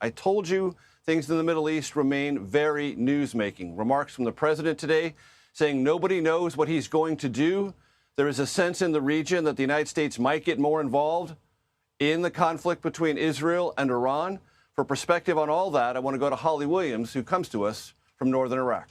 I told you things in the Middle East remain very newsmaking. Remarks from the president today saying nobody knows what he's going to do. There is a sense in the region that the United States might get more involved in the conflict between Israel and Iran. For perspective on all that, I want to go to Holly Williams, who comes to us from northern Iraq.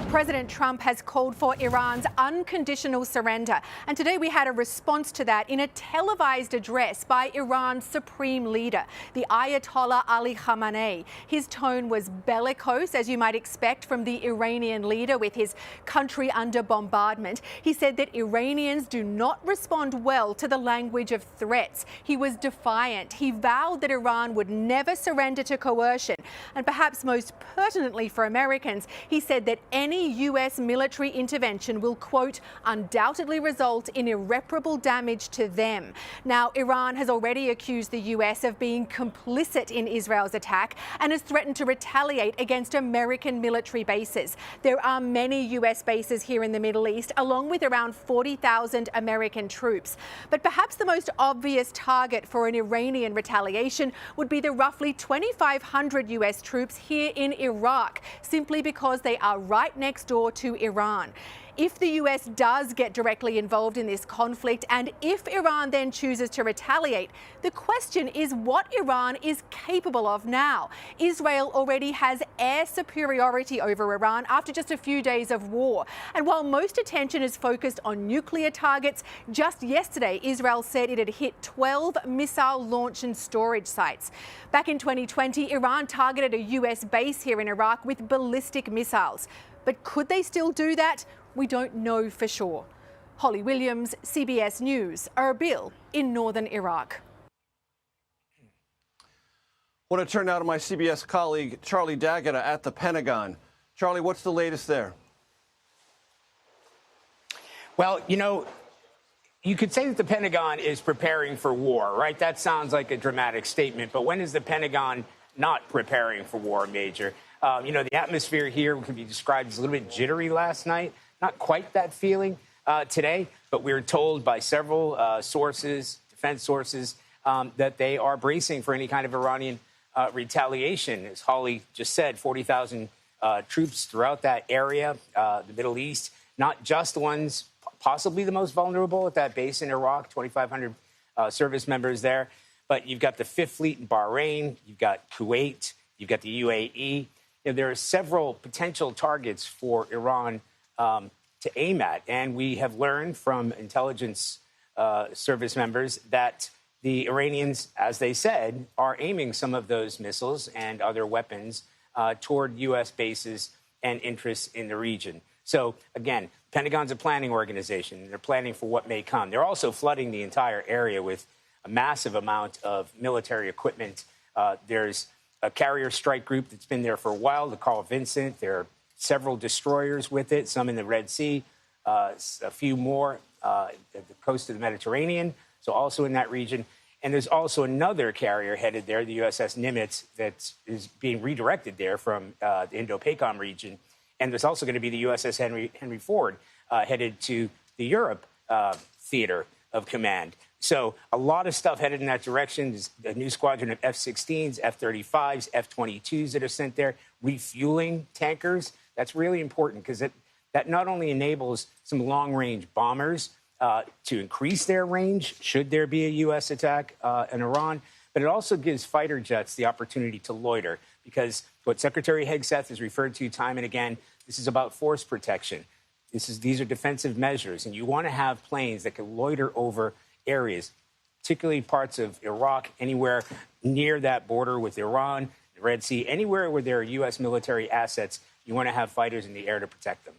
President Trump has called for Iran's unconditional surrender. And today we had a response to that in a televised address by Iran's supreme leader, the Ayatollah Ali Khamenei. His tone was bellicose, as you might expect from the Iranian leader with his country under bombardment. He said that Iranians do not respond well to the language of threats. He was defiant. He vowed that Iran would never surrender to coercion. And perhaps most pertinently for Americans, he said that any U.S. military intervention will, quote, undoubtedly result in irreparable damage to them. Now, Iran has already accused the U.S. of being complicit in Israel's attack and has threatened to retaliate against American military bases. There are many U.S. bases here in the Middle East, along with around 40,000 American troops. But perhaps the most obvious target for an Iranian retaliation would be the roughly 2,500 U.S. troops here in Iraq, simply because they are right next door to Iran. If the U.S. does get directly involved in this conflict, and if Iran then chooses to retaliate, the question is what Iran is capable of now. Israel already has air superiority over Iran after just a few days of war. And while most attention is focused on nuclear targets, just yesterday Israel said it had hit 12 missile launch and storage sites. Back in 2020, Iran targeted a U.S. base here in Iraq with ballistic missiles. But could they still do that? We don't know for sure. Holly Williams, CBS News, Erbil in northern Iraq. I want to turn now to my CBS colleague, Charlie D'Agata at the Pentagon. Charlie, what's the latest there? Well, you could say that the Pentagon is preparing for war, right? That sounds like a dramatic statement. But when is the Pentagon not preparing for war, Major? The atmosphere here could be described as a little bit jittery last night. Not quite that feeling today, but we were told by several sources, defense sources, that they are bracing for any kind of Iranian retaliation. As Holly just said, 40,000 troops throughout that area, the Middle East, not just the ones possibly the most vulnerable at that base in Iraq, 2,500 service members there. But you've got the Fifth Fleet in Bahrain, you've got Kuwait, you've got the UAE. There are several potential targets for Iran to aim at. And we have learned from intelligence service members that the Iranians, as they said, are aiming some of those missiles and other weapons toward U.S. bases and interests in the region. So, again, Pentagon's a planning organization. They're planning for what may come. They're also flooding the entire area with a massive amount of military equipment. There's a carrier strike group that's been there for a while, the Carl Vinson. There are several destroyers with it, some in the Red Sea, a few more at the coast of the Mediterranean, so also in that region. And there's also another carrier headed there, the USS Nimitz, that is being redirected there from the Indo-PACOM region. And there's also going to be the USS Henry Ford headed to the Europe theater of command. So a lot of stuff headed in that direction. There's a new squadron of F-16s, F-35s, F-22s that are sent there, refueling tankers. That's really important because that not only enables some long-range bombers to increase their range should there be a U.S. attack in Iran, but it also gives fighter jets the opportunity to loiter because what Secretary Hegseth has referred to time and again, this is about force protection. These are defensive measures, and you want to have planes that can loiter over areas, particularly parts of Iraq, anywhere near that border with Iran, the Red Sea, anywhere where there are U.S. military assets, you want to have fighters in the air to protect them.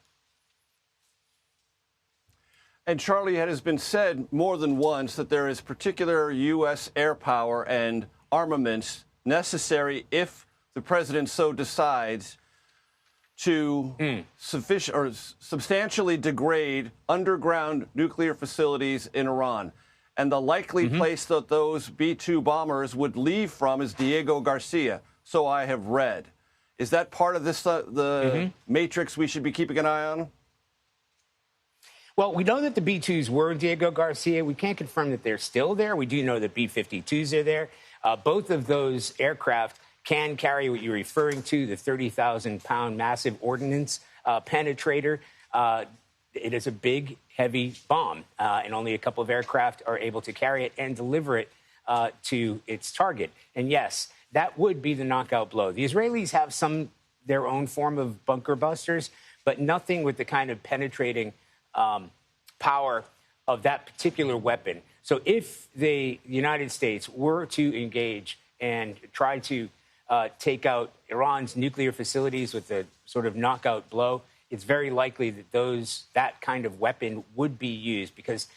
And Charlie, it has been said more than once that there is particular U.S. air power and armaments necessary if the president so decides to substantially degrade underground nuclear facilities in Iran. And the likely place that those B-2 bombers would leave from is Diego Garcia, so I have read. Is that part of this the matrix we should be keeping an eye on? Well, we know that the B-2s were Diego Garcia. We can't confirm that they're still there. We do know that B-52s are there. Both of those aircraft can carry what you're referring to, the 30,000-pound massive ordnance penetrator. It is a big, heavy bomb, and only a couple of aircraft are able to carry it and deliver it to its target. And yes, that would be the knockout blow. The Israelis have their own form of bunker busters, but nothing with the kind of penetrating power of that particular weapon. So if the United States were to engage and try to take out Iran's nuclear facilities with a sort of knockout blow, it's very likely that that kind of weapon would be used, because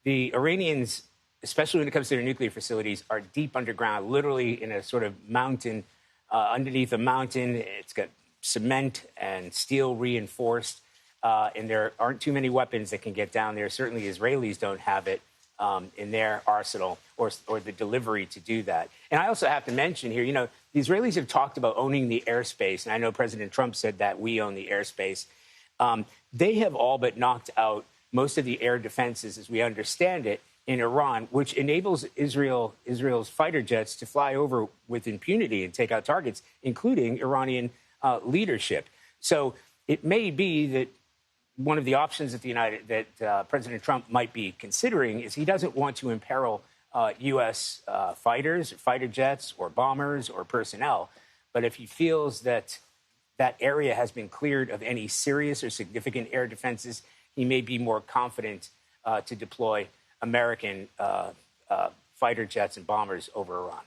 the Iranians, especially when it comes to their nuclear facilities, are deep underground, literally in a sort of mountain, underneath a mountain. It's got cement and steel reinforced, and there aren't too many weapons that can get down there. Certainly Israelis don't have it in their arsenal or the delivery to do that. And I also have to mention here, the Israelis have talked about owning the airspace, and I know President Trump said that we own the airspace. They have all but knocked out most of the air defenses, as we understand it, in Iran, which enables Israel's fighter jets to fly over with impunity and take out targets, including Iranian leadership. So it may be that one of the options that President Trump might be considering is he doesn't want to imperil U.S. fighters, fighter jets, or bombers, or personnel. But if he feels that that area has been cleared of any serious or significant air defenses, he may be more confident to deploy American fighter jets and bombers over Iran.